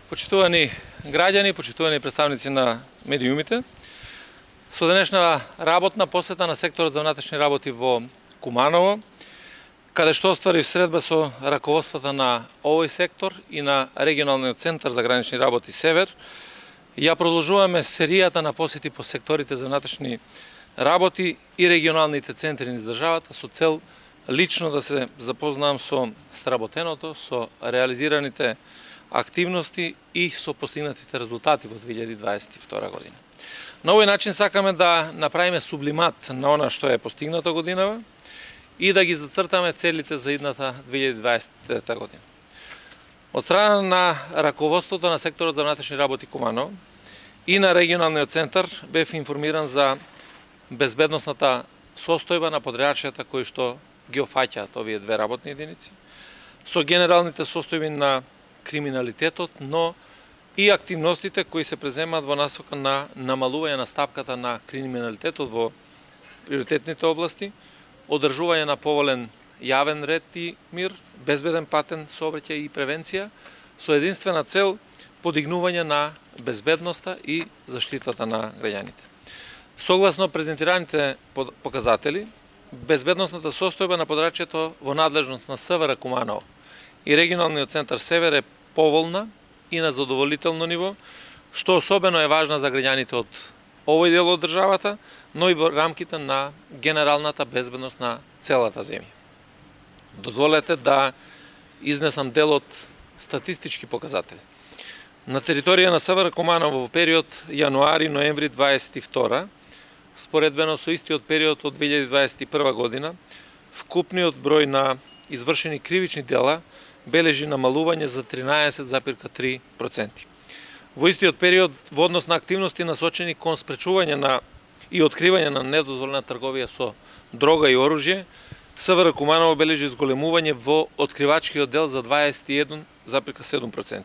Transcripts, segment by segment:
Почитувани граѓани, почитувани представници на медиумите, со денешна работна посета на секторот за внатрешни работи во Куманово, каде што остварив средба со раководствата на овој сектор и на регионалниот центар за гранични работи Север, ја продолжуваме серијата на посети по секторите за внатрешни работи и регионалните центри низ државата со цел лично да се запознам со сработеното, со реализираните активности и со постигнатите резултати во 2022 година. На овој начин сакаме да направиме сублимат на она што е постигнато годинава и да ги зацртаме целите за идната 2023 година. Од страна на раководството на секторот за внатрешни работи Куманово и на регионалниот центар бев информиран за безбедносната состојба на подрачјата кои што ги офаќаат овие две работни единици, со генералните состојби на криминалитетот, но и активностите кои се преземаат во насока на намалување на стапката на криминалитетот во приоритетните области, одржување на поволен јавен ред и мир, безбеден патен сообраќај и превенција, со единствена цел подигнување на безбедноста и заштитата на граѓаните. Согласно презентираните показатели, безбедносната состојба на подрачјето во надлежност на СВР Куманово и регионалниот центар Север е поволна и на задоволително ниво, што особено е важна за граѓаните од овој дел од државата, но и во рамките на генералната безбедност на целата земја. Дозволете да изнесам дел од статистички показатели. На територија на СВР Куманово во период јануари-ноември 22, споредбено со истиот период од 2021 година, вкупниот број на извршени кривични дела бележи намалување за 13,3%. Во истиот период, во однос на активности насочени кон спречување на и откривање на недозволена трговија со дрога и оружје, СВР Куманово бележи зголемување во откривачкиот дел за 21,7%.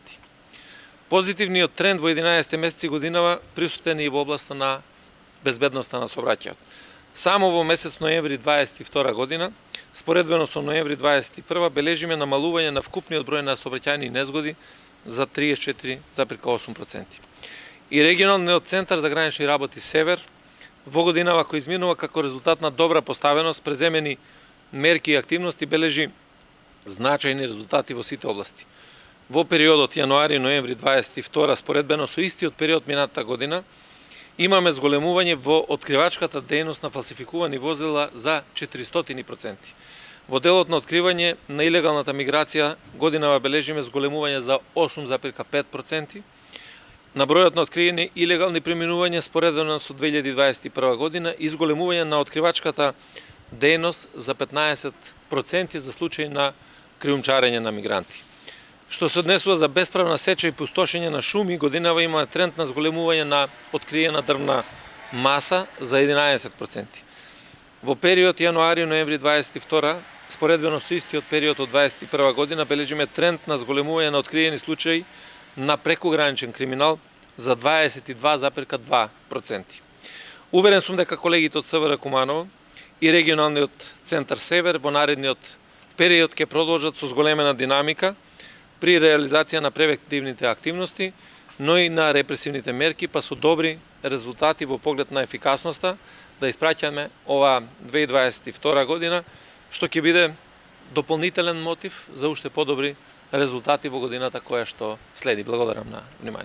Позитивниот тренд во 11 месеци годинава присутен и во областа на безбедноста на сообраќајот. Само во месец ноември 22 година, споредбено со ноември 21 бележиме намалување на вкупниот број на сообраќајни незгоди за 34,8%. И регионалниот центар за гранични работи Север во годинава кој изминува како резултат на добра поставеност, преземени мерки и активности бележи значајни резултати во сите области. Во периодот јануари-ноември 22 споредбено со истиот период минатата година, имаме зголемување во откривачката дејност на фалсификувани возила за 400%. Во делот на откривање на илегалната миграција годинава бележиме зголемување за 8,5%. На бројот на откриени илегални преминувања споредено со 2021 година и зголемување на откривачката дејност за 15% за случаи на криумчарење на мигранти. Што се однесува за бесправна сеча и пустошење на шуми, годинава има тренд на зголемување на откриена дрвна маса за 11%. Во период јануари-ноември 22, споредбено со истиот период од 2021 година, бележиме тренд на зголемување на откриени случаи на прекуграничен криминал за 22,2%. Уверен сум дека колегите од СВР Куманово и регионалниот центар Север во наредниот период ќе продолжат со зголемена динамика при реализација на превентивните активности, но и на репресивните мерки, па со добри резултати во поглед на ефикасноста да испраќаме ова 2022 година, што ќе биде дополнителен мотив за уште подобри резултати во годината која што следи. Благодарам на внимание.